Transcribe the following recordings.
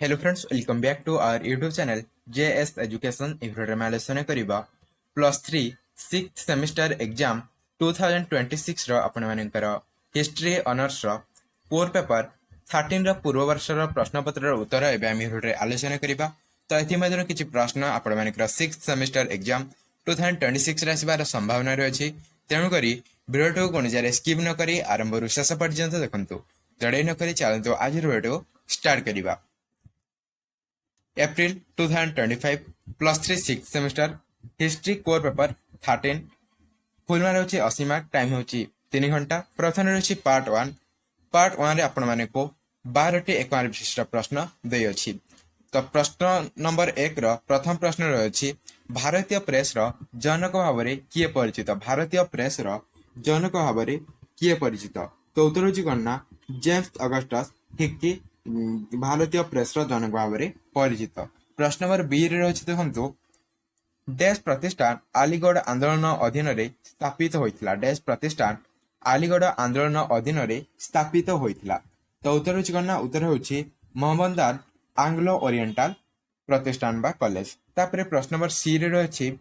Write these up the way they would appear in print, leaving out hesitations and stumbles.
Hello friends, welcome back to our YouTube channel JS Education. ଏ ଭିଡ଼ିଓରେ ଆମେ ଆଲୋଚନା କରିବା +3 6th ସେମିଷ୍ଟର ଏକ୍ଜାମ 2026 ର ଆପଣମାନଙ୍କର ହିଷ୍ଟ୍ରି ଅନର୍ସର କୋର୍ ପେପର 13 ର ପୂର୍ବ ବର୍ଷର ପ୍ରଶ୍ନପତ୍ରର ଉତ୍ତର ଏବେ ଆମେ ଭିଡ଼ିଓରେ ଆଲୋଚନା କରିବା। ତ ଏଥିମଧ୍ୟରୁ କିଛି ପ୍ରଶ୍ନ ଆପଣମାନଙ୍କର 6th ସେମିଷ୍ଟର ଏକ୍ଜାମ 2026 ରେ ଆସିବାର ସମ୍ଭାବନା ରହିଛି। ତେଣୁକରି ଭିଡ଼ିଓଟିକୁ କୌଣସି ସ୍କିପ୍ ନ କରି ଆରମ୍ଭରୁ ଶେଷ ପର୍ଯ୍ୟନ୍ତ ଦେଖନ୍ତୁ। ଜଡ଼େଇ ନ କରି ଚାଲନ୍ତୁ ଆଜିର ଭିଡ଼ିଓଟିକୁ ଷ୍ଟାର୍ଟ କରିବା। April 2025 +3 6th semester history core paper 13 full mark होची 80 मार्क टाइम होची 3 घंटा। प्रथम रही पार्ट 1 रे आपण माने को 12 टी एक मार्क विशिष्ट प्रश्न दे अछि। तो प्रश्न नंबर 1 रो प्रथम प्रश्न रही भारतीय प्रेस रो जनक भाबरे किए परिचित। भारतीय प्रेस रो जनक भाबरे किए परिचित। तो उत्तर होची गणना जेम्स अगस्टस हिक्की भारतीय प्रेस रो जनक भाबरे परिचित। प्रश्न नंबर बी रे रही देखु डैश प्रतिष्ठान आलीगढ़ आंदोलन अधीन स्थापित होइथिला। डैश प्रतिष्ठान आलीगढ़ आंदोलन अधीन स्थापित होइथिला। तो उत्तर होची गणना उत्तर होची मोहम्मददार आंग्लो ओरिएंटल प्रतिष्ठान बा कॉलेज। तापरे प्रश्न नंबर सी रे रही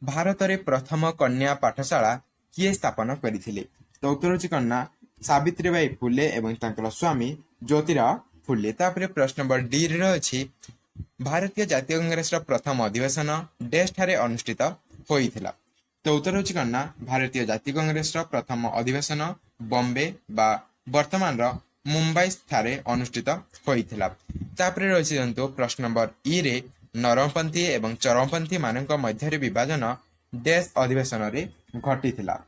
भारत रे प्रथम कन्या पाठशाला किए स्थापन करिथिले। तो उत्तर होची गणना सावित्रीबाई फुले एवं तांकर स्वामी ज्योतिराव फुले। तापरे प्रश्न नंबर डी रे रही भारतीय जातीय कांग्रेस प्रथम अधिवेशन डैश ठारे अनुष्ठित होइथिला। तो उत्तर होची गणना भारतीय जातीय कांग्रेस प्रथम अधिवेशन बॉम्बे बा वर्तमान मुंबई ठारे अनुष्ठित होइथिला। तापरे रही जंतु प्रश्न नंबर ई रे नरमपंथी एवं चरमपंथी मानक मध्य विभाजन डैश अधिवेशन रे घटिथिला।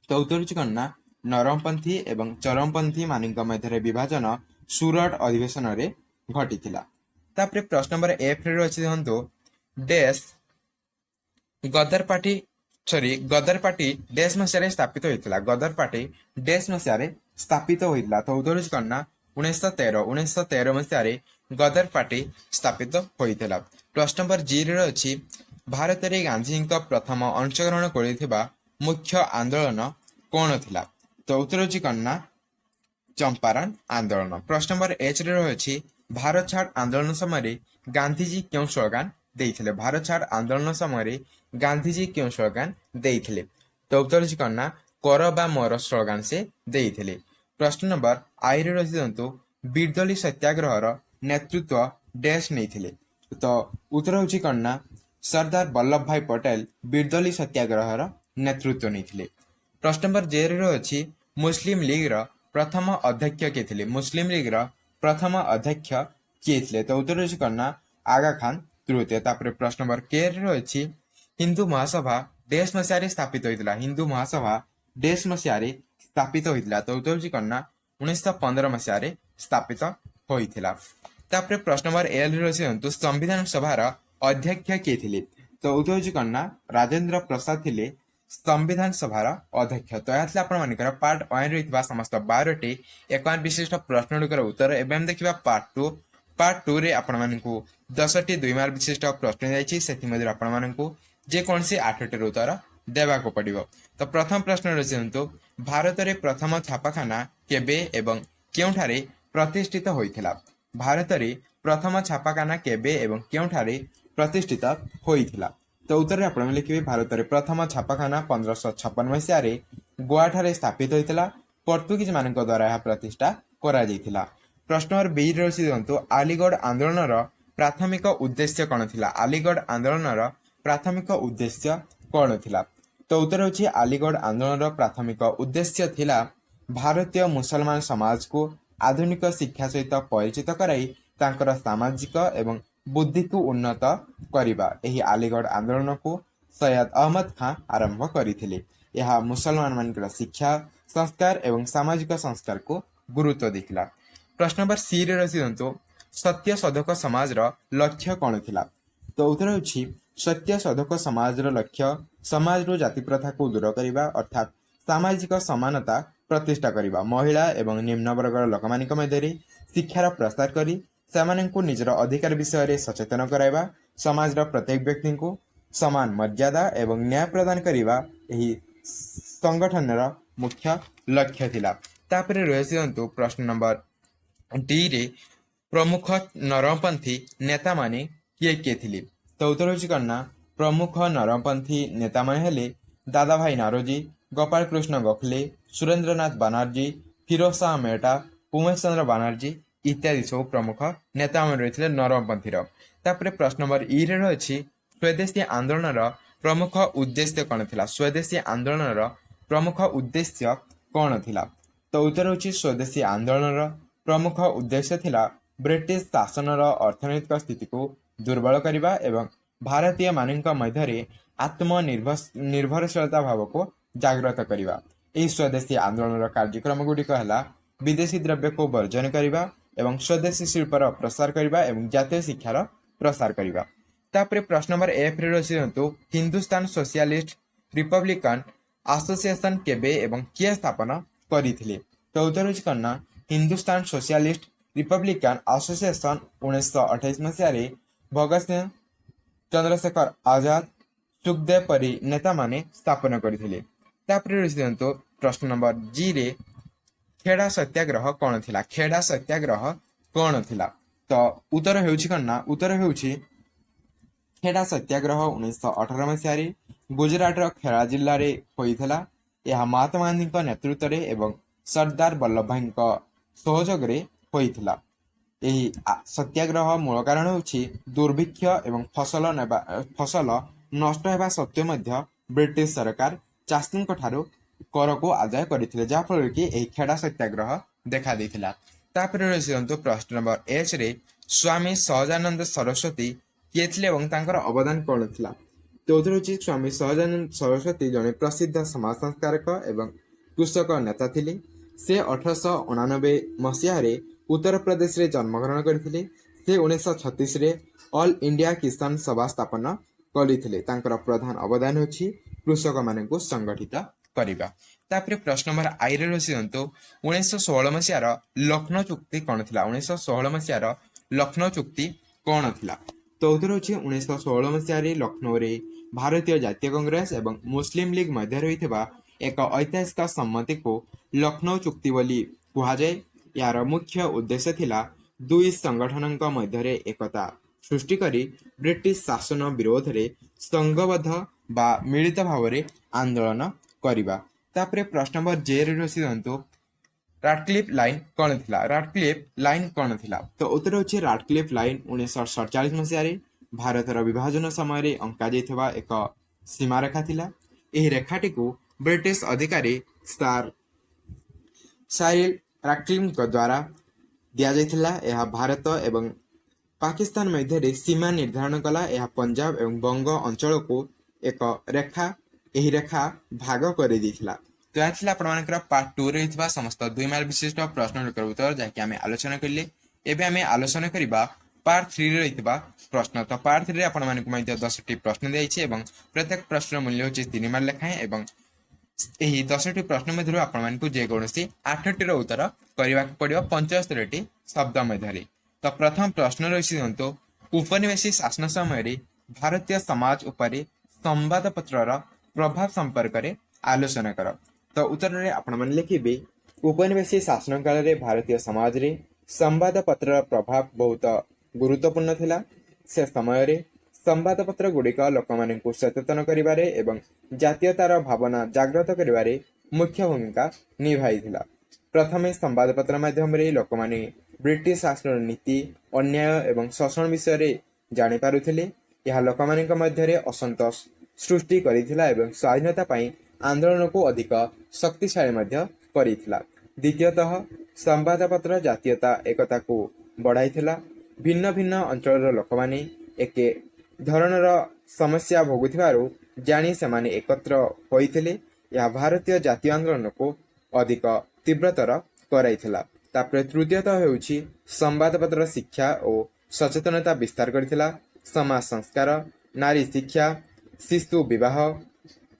तो उत्तर होची गणना नरमपंथी एवं चरमपंथी मानक मध्य विभाजन सूरत अधिवेशन रे घटिथिला। तापरे प्रश्न नंबर एफ रे रही देखु डैश गदर पार्टी डैश मसीह स्थापित होइथिला। गदर पार्टी डैश मसीह स्थापित होइथिला। तो उत्तर होची गणना 1913 मसीह गदर पार्टी स्थापित होइथिला। प्रश्न नंबर जी रे रही भारत रे गांधी प्रथम अंशग्रहण करिथिबा मुख्य आंदोलन कौन थिला। तो उत्तर होची गणना चंपारण आंदोलन। प्रश्न नंबर एच रे रही भारत छाड़ आंदोलन समय गांधीजी क्यों स्लोगान देइथिले। भारत छाड़ आंदोलन समय गांधीजी क्यों स्लोगान देइथिले। तो उत्तर होची गणना कर बा मोर स्लोगान से देइथिले। प्रश्न नंबर आई रे रही जंतु बिरदली सत्याग्रहर नेतृत्व डैश नेइथिले। तो उत्तर होची गणना सरदार वल्लभ भाई पटेल बिरदली सत्याग्रहर नेतृत्व नेइथिले। प्रश्न नंबर जे रे रही मुस्लिम लीग रो प्रथम अध्यक्ष के थिले। मुस्लिम लीग रो प्रथम अध्यक्ष किए थे। तो उत्तर होची गणना आगा खान तृतीय। तापरे प्रश्न नंबर के रे रही हिंदू महासभा डैश मसीह स्थापित होइथिला। हिंदू महासभा डैश मसीह स्थापित होइथिला। तो उत्तर होची गणना 1915 मसीह स्थापित होइथिला। तापरे प्रश्न नंबर एल रे रही संविधान सभार अध्यक्ष किए थिले। तो उत्तर होची गणना राजेंद्र प्रसाद थिले संविधान सभार अध्यक्ष। तो यहाँ आपण मानकर पार्ट 1 रे समस्त 12 टी एक विशिष्ट प्रश्न गुड़िकर उत्तर एवं देखा पार्ट 2। पार्ट 2 रे आपण मानकु 10 टी 2 मार्क विशिष्ट प्रश्न जाइछि। सेथि मध्ये आपण मानकु जे कोनसी 8 टी उत्तर देबाको पड़िबो। तो प्रथम प्रश्न रचिंतु भारत रे प्रथम छापाखाना केबे एवं केउठारे प्रतिष्ठित होइथिला। भारत रे प्रथम छापाखाना केबे एवं केउठारे प्रतिष्ठित होइथिला। तो उत्तर आप लिखे भारत में प्रथम छापाखाना 1556 मसीह गोवा ठारे स्थापित होइथिला। पोर्तुगीज मान द्वारा यह प्रतिष्ठा करा जाइथिला। प्रश्न नंबर बी रही देखु आलीगढ़ आंदोलन प्राथमिक उद्देश्य कौन थिला। आलीगढ़ आंदोलन प्राथमिक उद्देश्य कौन थिला। तो उत्तर होची आलीगढ़ आंदोलन प्राथमिक उद्देश्य थिला भारतीय मुसलमान समाज को आधुनिक शिक्षा सहित परिचित कराई तांकर सामाजिक एवं बुद्धि को उन्नत करिबा। एही आलीगढ़ आंदोलन को सैयद अहमद खां आरंभ करिथिले। यह मुसलमान मानकर शिक्षा संस्कार एवं सामाजिक संस्कार को गुरुत्व देथिला। प्रश्न नंबर सी रे रही देखु सत्य शोधक समाज रो लक्ष्य कौन थिला। तो उत्तर होची सत्य शोधक समाज रो लक्ष्य समाज रो जाति प्रथा को दूर करिबा अर्थात सामाजिक समानता प्रतिष्ठा करिबा। महिला एवं निम्न वर्गर लोक मानक मध्य शिक्षार प्रसार करी सेमानंकु निजर अधिकार विषय रे सचेतन कराइबा। समाज रो प्रत्येक व्यक्ति को समान मर्यादा एवं न्याय प्रदान करिबा एही संगठन रो मुख्य लक्ष्य थिला। तापरे रही प्रश्न नंबर डी रे ପ୍ରମୁଖ ନରମପନ୍ଥୀ ନେତାମାନେ କିଏ କିଏ ଥିଲେ? ତ ଉତ୍ତର ହେଉଛି କ'ଣ ନା ପ୍ରମୁଖ ନରମପନ୍ଥୀ ନେତାମାନେ ହେଲେ ଦାଦାଭାଇ ନାରୋଜୀ, ଗୋପାଳ କୃଷ୍ଣ ଗୋଖଲେ, ସୁରେନ୍ଦ୍ରନାଥ ବାନାର୍ଜୀ, ଫିରୋଜ ଶାହ ମେହଟା, ଉମେଶ ଚନ୍ଦ୍ର ବାନାର୍ଜୀ ଇତ୍ୟାଦି ସବୁ ପ୍ରମୁଖ ନେତାମାନେ ରହିଥିଲେ ନରମପନ୍ଥୀର। ତାପରେ ପ୍ରଶ୍ନ ନମ୍ବର ଇରେ ରହିଛି ସ୍ୱଦେଶୀ ଆନ୍ଦୋଳନର ପ୍ରମୁଖ ଉଦ୍ଦେଶ୍ୟ କ'ଣ ଥିଲା? ସ୍ୱଦେଶୀ ଆନ୍ଦୋଳନର ପ୍ରମୁଖ ଉଦ୍ଦେଶ୍ୟ କ'ଣ ଥିଲା? ତ ଉତ୍ତର ହେଉଛି ସ୍ୱଦେଶୀ ଆନ୍ଦୋଳନର ପ୍ରମୁଖ ଉଦ୍ଦେଶ୍ୟ ଥିଲା ବ୍ରିଟିଶ ଶାସନର ଅର୍ଥନୈତିକ ସ୍ଥିତିକୁ ଦୁର୍ବଳ କରିବା ଏବଂ ଭାରତୀୟମାନଙ୍କ ମଧ୍ୟରେ ନିର୍ଭରଶୀଳତା ଭାବକୁ ଜାଗ୍ରତ କରିବା। ଏହି ସ୍ୱଦେଶୀ ଆନ୍ଦୋଳନର କାର୍ଯ୍ୟକ୍ରମ ଗୁଡ଼ିକ ହେଲା ବିଦେଶୀ ଦ୍ରବ୍ୟକୁ ବର୍ଜନ କରିବା ଏବଂ ସ୍ୱଦେଶୀ ଶିଳ୍ପର ପ୍ରସାର କରିବା ଏବଂ ଜାତୀୟ ଶିକ୍ଷାର ପ୍ରସାର କରିବା। ତାପରେ ପ୍ରଶ୍ନ ନମ୍ବର ଏଫରେ ରହିନ୍ତୁ ହିନ୍ଦୁସ୍ତାନ ସୋସିଆଲିଷ୍ଟ ରିପବ୍ଲିକାନ ଆସୋସିଏସନ କେବେ ଏବଂ କିଏ ସ୍ଥାପନ କରିଥିଲେ? ତ ଉତ୍ତର ହେଉଛି କ'ଣ ନା ହିନ୍ଦୁସ୍ତାନ ସୋସିଆଲିଷ୍ଟ ରିପବ୍ଲିକାନ ଆସୋସିଏସନ 1928 ମସିହାରେ ଭଗତ ସିଂ, ଚନ୍ଦ୍ରଶେଖର ଆଜାଦ, ସୁଖଦେବ ପରି ନେତାମାନେ ସ୍ଥାପନ କରିଥିଲେ। ତାପରେ ରହିନ୍ତୁ ପ୍ରଶ୍ନ ନମ୍ବର ଜିରେ ଖେଡ଼ା ସତ୍ୟାଗ୍ରହ କ'ଣ ଥିଲା? ଖେଡ଼ା ସତ୍ୟାଗ୍ରହ କ'ଣ ଥିଲା? ତ ଉତ୍ତର ହେଉଛି କ'ଣ ନା ଉତ୍ତର ହେଉଛି ଖେଡ଼ା ସତ୍ୟାଗ୍ରହ 1918 ମସିହାରେ ଗୁଜରାଟର ଖେଡ଼ା ଜିଲ୍ଲାରେ ହୋଇଥିଲା। ଏହା ମହାତ୍ମା ଗାନ୍ଧୀଙ୍କ ନେତୃତ୍ୱରେ ଏବଂ ସର୍ଦ୍ଦାର ବଲ୍ଲଭ ଭାଇଙ୍କ ସହଯୋଗରେ ହୋଇଥିଲା। ଏହି ସତ୍ୟାଗ୍ରହ ମୂଳ କାରଣ ହେଉଛି ଦୁର୍ଭିକ୍ଷ ଏବଂ ଫସଲ ନଷ୍ଟ ହେବା ସତ୍ତ୍ୱେ ମଧ୍ୟ ବ୍ରିଟିଶ ସରକାର ଚାଷୀଙ୍କ ଠାରୁ କରକୁ ଆଦାୟ କରିଥିଲେ, ଯାହାଫଳରେ କି ଏହି ଖେଡ଼ା ସତ୍ୟାଗ୍ରହ ଦେଖା ଦେଇଥିଲା। ତାପରେ ରହିନ୍ତୁ ପ୍ରଶ୍ନ ନମ୍ବର ଏଚରେ ସ୍ୱାମୀ ସହଜାନନ୍ଦ ସରସ୍ୱତୀ କିଏ ଥିଲେ ଏବଂ ତାଙ୍କର ଅବଦାନ କ'ଣ ଥିଲା? ତ ଉତ୍ତର ହେଉଛି ସ୍ୱାମୀ ସହଜାନନ୍ଦ ସରସ୍ୱତୀ ଜଣେ ପ୍ରସିଦ୍ଧ ସମାଜ ସଂସ୍କାରକ ଏବଂ କୃଷକ ନେତା ଥିଲେ। ସେ 1889 ମସିହାରେ ଉତ୍ତରପ୍ରଦେଶରେ ଜନ୍ମଗ୍ରହଣ କରିଥିଲେ। ସେ 1936ରେ ଅଲ୍ ଇଣ୍ଡିଆ କିଷାନ ସଭା ସ୍ଥାପନ କରିଥିଲେ। ତାଙ୍କର ପ୍ରଧାନ ଅବଦାନ ହେଉଛି କୃଷକମାନଙ୍କୁ ସଂଗଠିତ କରିବା। ତାପରେ ପ୍ରଶ୍ନ ନମ୍ବର ଆଇରେ ରହିନ୍ତୁ 1916 ମସିହାର ଲକ୍ଷ୍ନୌ ଚୁକ୍ତି କ'ଣ ଥିଲା? 1916 ମସିହାର ଲକ୍ଷ୍ନୌ ଚୁକ୍ତି କ'ଣ ଥିଲା? ତ ଉତ୍ତର ହେଉଛି 1916 ମସିହାରେ ଲକ୍ଷ୍ନୌରେ ଭାରତୀୟ ଜାତୀୟ କଂଗ୍ରେସ ଏବଂ ମୁସଲିମ ଲିଗ ମଧ୍ୟରେ ହୋଇଥିବା ଏକ ଐତିହାସିକ ସମ୍ମତିକୁ ଲକ୍ଷ୍ନୌ ଚୁକ୍ତି ବୋଲି କୁହାଯାଏ। ଏହାର ମୁଖ୍ୟ ଉଦ୍ଦେଶ୍ୟ ଥିଲା ଦୁଇ ସଂଗଠନଙ୍କ ମଧ୍ୟରେ ଏକତା ସୃଷ୍ଟି କରି ବ୍ରିଟିଶ ଶାସନ ବିରୋଧରେ ସଂଘବଦ୍ଧ ବା ମିଳିତ ଭାବରେ ଆନ୍ଦୋଳନ କରିବା। ତାପରେ ପ୍ରଶ୍ନ ନମ୍ବର ଜେରେ ରହିନ୍ତୁ ରାଡକ୍ଲିଫ୍ ଲାଇନ୍ କ'ଣ ଥିଲା? ରାଡକ୍ଲିଫ୍ ଲାଇନ୍ କ'ଣ ଥିଲା? ତ ଉତ୍ତର ହେଉଛି ରାଡକ୍ଲିଫ୍ ଲାଇନ୍ 1947 ମସିହାରେ ଭାରତର ବିଭାଜନ ସମୟରେ ଅଙ୍କାଯାଇଥିବା ଏକ ସୀମାରେଖା ଥିଲା। ଏହି ରେଖାଟିକୁ ବ୍ରିଟିଶ ଅଧିକାରୀ ସାର୍ ସାଇରିଲ୍ ରାଡକ୍ଲିଫ୍ଙ୍କ ଦ୍ୱାରା ଦିଆଯାଇଥିଲା। ଏହା ଭାରତ ଏବଂ ପାକିସ୍ତାନ ମଧ୍ୟରେ ସୀମା ନିର୍ଦ୍ଧାରଣ କଲା। ଏହା ପଞ୍ଜାବ ଏବଂ ବଙ୍ଗ ଅଞ୍ଚଳକୁ ଏହି ରେଖା ଭାଗ କରିଦେଇଥିଲା। ତ ଏହା ଥିଲା ଆପଣମାନଙ୍କର ପାର୍ଟ 2ରେ ରହିଥିବା ସମସ୍ତ 2 ମାର୍କ ବିଶିଷ୍ଟ ପ୍ରଶ୍ନଗୁଡ଼ିକର ଉତ୍ତର, ଯାହାକି ଆମେ ଆଲୋଚନା କଲେ। ଏବେ ଆମେ ଆଲୋଚନା କରିବା ପାର୍ଟ 3ରେ ରହିଥିବା ପ୍ରଶ୍ନ। ତ ପାର୍ଟ 3ରେ ଆପଣମାନଙ୍କୁ ମଧ୍ୟ 10ଟି ପ୍ରଶ୍ନ ଦିଆଯାଇଛି ଏବଂ ପ୍ରତ୍ୟେକ ପ୍ରଶ୍ନର ମୂଲ୍ୟ ହେଉଛି 3 ମାର୍କ ଲେଖାଏଁ ଏବଂ ଏହି 10ଟି ପ୍ରଶ୍ନ ମଧ୍ୟରୁ ଆପଣମାନଙ୍କୁ ଯେକୌଣସି 8ଟିର ଉତ୍ତର କରିବାକୁ ପଡ଼ିବ 75ଟି ଶବ୍ଦ ମଧ୍ୟରେ। ତ ପ୍ରଥମ ପ୍ରଶ୍ନ ରହିନ୍ତୁ ଉପନିବେଶୀ ଶାସନ ସମୟରେ ଭାରତୀୟ ସମାଜ ଉପରେ ସମ୍ବାଦପତ୍ରର ପ୍ରଭାବ ସମ୍ପର୍କରେ ଆଲୋଚନା କର। ତ ଉତ୍ତରରେ ଆପଣମାନେ ଲେଖିବେ ଉପନିବେଶୀ ଶାସନ କାଳରେ ଭାରତୀୟ ସମାଜରେ ସମ୍ବାଦପତ୍ରର ପ୍ରଭାବ ବହୁତ ଗୁରୁତ୍ୱପୂର୍ଣ୍ଣ ଥିଲା। ସେ ସମୟରେ ସମ୍ବାଦପତ୍ର ଗୁଡ଼ିକ ଲୋକମାନଙ୍କୁ ସଚେତନ କରିବାରେ ଏବଂ ଜାତୀୟତାର ଭାବନା ଜାଗ୍ରତ କରିବାରେ ମୁଖ୍ୟ ଭୂମିକା ନିଭାଇଥିଲା। ପ୍ରଥମେ ସମ୍ବାଦପତ୍ର ମାଧ୍ୟମରେ ଲୋକମାନେ ବ୍ରିଟିଶ ଶାସନର ନୀତି, ଅନ୍ୟାୟ ଏବଂ ଶୋଷଣ ବିଷୟରେ ଜାଣିପାରୁଥିଲେ। ଏହା ଲୋକମାନଙ୍କ ମଧ୍ୟରେ ଅସନ୍ତୋଷ ସୃଷ୍ଟି କରିଥିଲା ଏବଂ ସ୍ୱାଧୀନତା ପାଇଁ ଆନ୍ଦୋଳନକୁ ଅଧିକ ଶକ୍ତିଶାଳୀ ମଧ୍ୟ କରିଥିଲା। ଦ୍ୱିତୀୟତଃ ସମ୍ବାଦପତ୍ର ଜାତୀୟତା ଏକତାକୁ ବଢ଼ାଇଥିଲା। ଭିନ୍ନ ଭିନ୍ନ ଅଞ୍ଚଳର ଲୋକମାନେ ଏକେ ଧରଣର ସମସ୍ୟା ଭୋଗୁଥିବାରୁ ଜାଣି ସେମାନେ ଏକତ୍ର ହୋଇଥିଲେ। ଏହା ଭାରତୀୟ ଜାତୀୟ ଆନ୍ଦୋଳନକୁ ଅଧିକ ତୀବ୍ରତର କରାଇଥିଲା। ତାପରେ ତୃତୀୟତଃ ହେଉଛି ସମ୍ବାଦପତ୍ର ଶିକ୍ଷା ଓ ସଚେତନତା ବିସ୍ତାର କରିଥିଲା। ସମାଜ ସଂସ୍କାର, ନାରୀ ଶିକ୍ଷା, ଶିଶୁ ବିବାହ,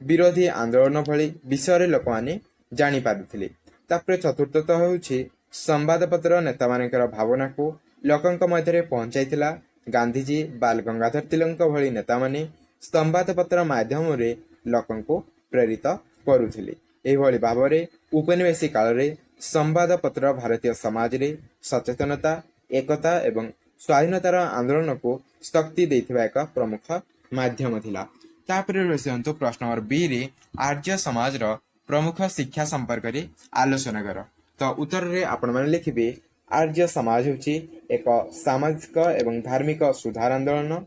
ବିରୋଧୀ ଆନ୍ଦୋଳନ ଭଳି ବିଷୟରେ ଲୋକମାନେ ଜାଣିପାରୁଥିଲେ। ତାପରେ ଚତୁର୍ଥତଃ ହେଉଛି ସମ୍ବାଦପତ୍ର ନେତାମାନଙ୍କର ଭାବନାକୁ ଲୋକଙ୍କ ମଧ୍ୟରେ ପହଞ୍ଚାଇଥିଲା। ଗାନ୍ଧିଜୀ, ବାଲ ଗଙ୍ଗାଧର ତିଲକଙ୍କ ଭଳି ନେତାମାନେ ସମ୍ବାଦପତ୍ର ମାଧ୍ୟମରେ ଲୋକଙ୍କୁ ପ୍ରେରିତ କରୁଥିଲେ। ଏହିଭଳି ଭାବରେ ଉପନିବେଶୀ କାଳରେ ସମ୍ବାଦପତ୍ର ଭାରତୀୟ ସମାଜରେ ସଚେତନତା एकता एवं स्वाधीनतार आंदोलन को शक्ति देथिबा एक प्रमुख माध्यम थिला। तापरे रहिसंतो प्रश्न नंबर बी रे आर्य समाज रो प्रमुख शिक्षा संपर्क रे आलोचना कर। तो उत्तर रे आपण माने लिखिबे आर्य समाज होची एक सामाजिक एवं धार्मिक सुधार आंदोलन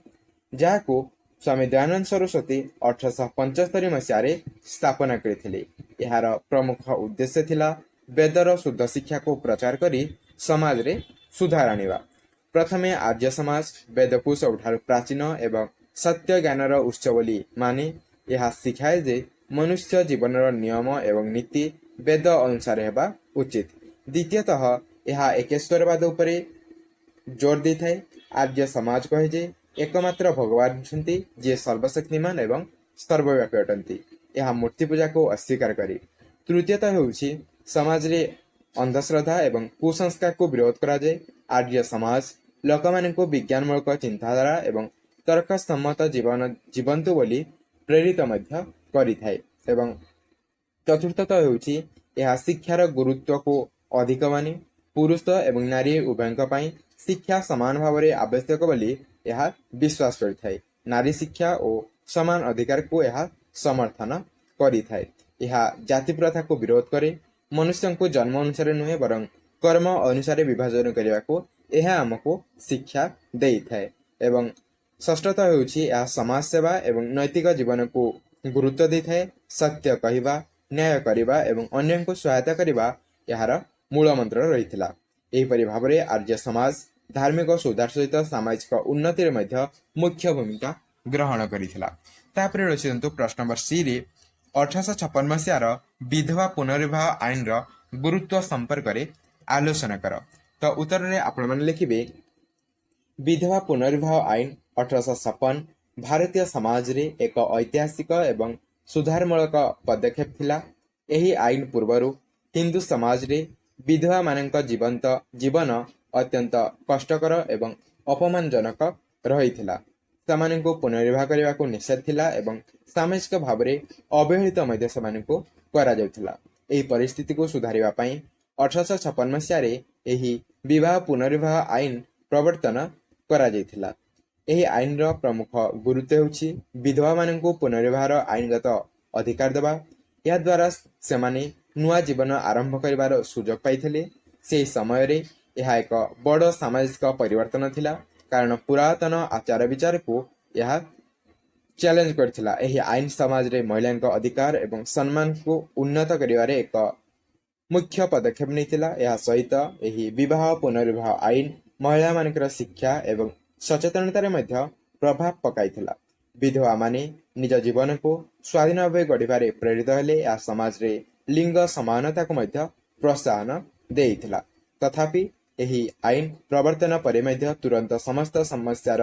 जाको स्वामी दयानंद सरस्वती 1875 मसीह स्थापना करथिले। यार प्रमुख उद्देश्य थिला वेदर शुद्ध शिक्षा को प्रचार करी समाज रे सुधार आनिबा। प्रथमे आर्य समाज वेद को सबठारु प्राचीन एवं सत्य ज्ञानर उत्स बोली माने यह शिखाए जे मनुष्य जीवनर नियम एवं नीति वेद अनुसार हेबा उचित। द्वितीयतः यह एकेश्वरवाद उपरे जोर दी थाए। आर्य समाज कहे जे एकमात्र भगवान छंती जे सर्वशक्तिमान एवं सर्वव्यापी अटंती। यह मूर्ति पूजा को अस्वीकार करे। तृतीयतः होउछि समाज रे अंधश्रद्धा एवं कुसंस्कार को विरोध करा जाए। आर्य समाज लोकमानंको विज्ञानमूलक चिंताधारा एवं तर्कसम्मत जीवंतु बोली प्रेरित मध्य करिथाए। एवं चतुर्थतः होउछि यह शिक्षार गुरुत्व को अधिक माने पुरुष एवं नारी उभयଙ୍କ ପାଇଁ शिक्षा समान भाव रे आवश्यक बोली यह विश्वास करिथाए। नारी शिक्षा और समान अधिकार को यह समर्थन करिथाए। यह जाति प्रथा को विरोध करे। मनुष्य को जन्म अनुसार नुहे बरं कर्म अनुसार विभाजन करने को यह आमको शिक्षा देइथाए। एवं षष्ठतः होउछि यह समाज सेवा एवं नैतिक जीवन को गुरुत्व देइथाए। सत्य कहिबा न्याय करिबा एवं अन्य को सहायता करिबा यार मूल मंत्र रहिथिला। एहिपरि भाबरे आर्य समाज धार्मिक सुधार सहित सामाजिक उन्नति मध्य मुख्य भूमिका ग्रहण करिथिला। तापरे रचितंतु प्रश्न नंबर सी रे 1856 मसीहार विधवा पुनर्विवाह आईन रो गुरुत्व संपर्क रे आलोचना कर। तो उत्तर रे आपण माने लिखिबे विधवा पुनर्विवाह आईन 1856 भारतीय समाज रे एक ऐतिहासिक एवं सुधारमूलक पदक्षेप थिला। एही आईन पूर्वरु हिंदू समाज रे विधवा मानक जीवन अत्यंत कष्टकर एवं अपमानजनक रहिथिला। सेमानंको पुनर्विवाह करने को निषेध थिला एवं सामाजिक भाव में अवहेलित मध्य सेमानंको करा जाउथिला। एही परिस्थिति को सुधारिबा पई 1856 मसीह रे एही विवाह पुनर्विवाह आईन प्रवर्तन करा जाइथिला। एही आईन रो प्रमुख गुरुत्व होछि विधवा मानंको पुनर्विवाहर आईनगत अधिकार देबा। या द्वारा सेमाने नुआ जीवन आरंभ करिवार सुजोग पाइथिले। से समय रे यह एक बड़ सामाजिक परिवर्तन थिला कारण पुरातन आचार विचार को यह चैलेंज करथिला। एही आईन समाज रे महिलांक अधिकार एवं सम्मान को उन्नत करिवारे एक मुख्य पदक्षेप नैथिला। यह सहित एही विवाह पुनर्विवाह आईन महिला मानकर शिक्षा एवं सचेतनता रे मध्य प्रभाव पकाइथिला। विधवा माने निज जीवन को स्वाधीन भाव गढ़िबारे प्रेरित हेले। या समाज रे लिंग समानता को मध्य प्रोत्साहन देइथिला। तथापि एही आईन प्रवर्तन परे मध्य तुरंत समस्त समस्यार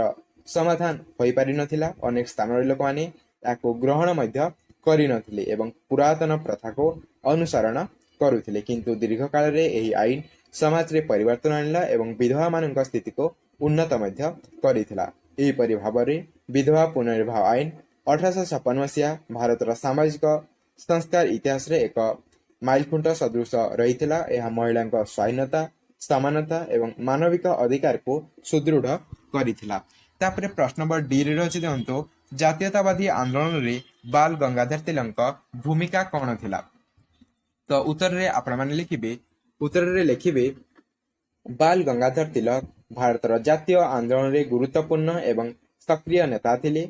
समाधान होई पारि नथिला। अनेक स्थान रे लोक माने याको ग्रहण मध्य करि नथिले एवं पुरातन प्रथा को अनुसरण करुथिले। किंतु दीर्घ काल रे एही आईन समाज रे परिवर्तन आनिला एवं विधवा मानक स्थिति को उन्नत मध्य करिथिला। एही परि भाबरे विधवा पुनर्विवाह आईन 1856 मसीहा भारतर सामाजिक संस्कार इतिहास रे एक माइलखुंट सदृश रहिथिला। यह महिलांक स्वाधीनता समानता एवं मानविक अधिकार को सुदृढ़ करिथिला। तापरे प्रश्न नंबर डी रे रछि दंतो जातीयतावादी आंदोलन रे बाल गंगाधर तिलक भूमिका कोन थिला। तो उत्तर रे आपण माने लिखिबे उत्तर रे लिखिबे बाल गंगाधर तिलक भारतर जातीय आंदोलन रे गुरुत्वपूर्ण एवं सक्रिय नेता थिले।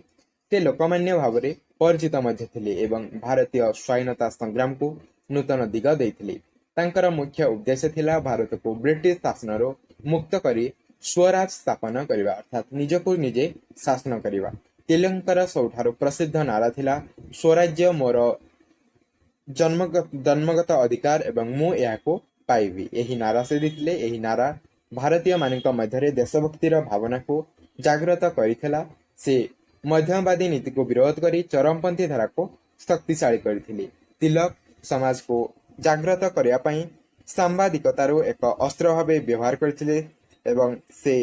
ते लोकमान्य भाव रे परिचित मध्य थिले एवं भारतीय स्वाधीनता संग्राम को नूतन दिग देइथिले। तांकर मुख्य उद्देश्य थिला भारत को ब्रिटिश शासन मुक्त करी स्वराज स्थापना करिबा अर्थात निजको निजे शासन करिबा। तिलकर सबठारु प्रसिद्ध नारा थिला स्वराज्य मोर जन्मगत अधिकार एवं मु याको पाइबी। एही नारा से दिथिले। एही नारा भारतीय मानक मध्य देशभक्तिर भावना को जागृत करिथिला। से मध्यमवादी नीति को विरोध करी चरमपंथी धारा को शक्तिशाली करथिले। तिलक समाज को जागृत करिया पई सांबादिकतार एक अस्त्र भावे व्यवहार करथिले एवं से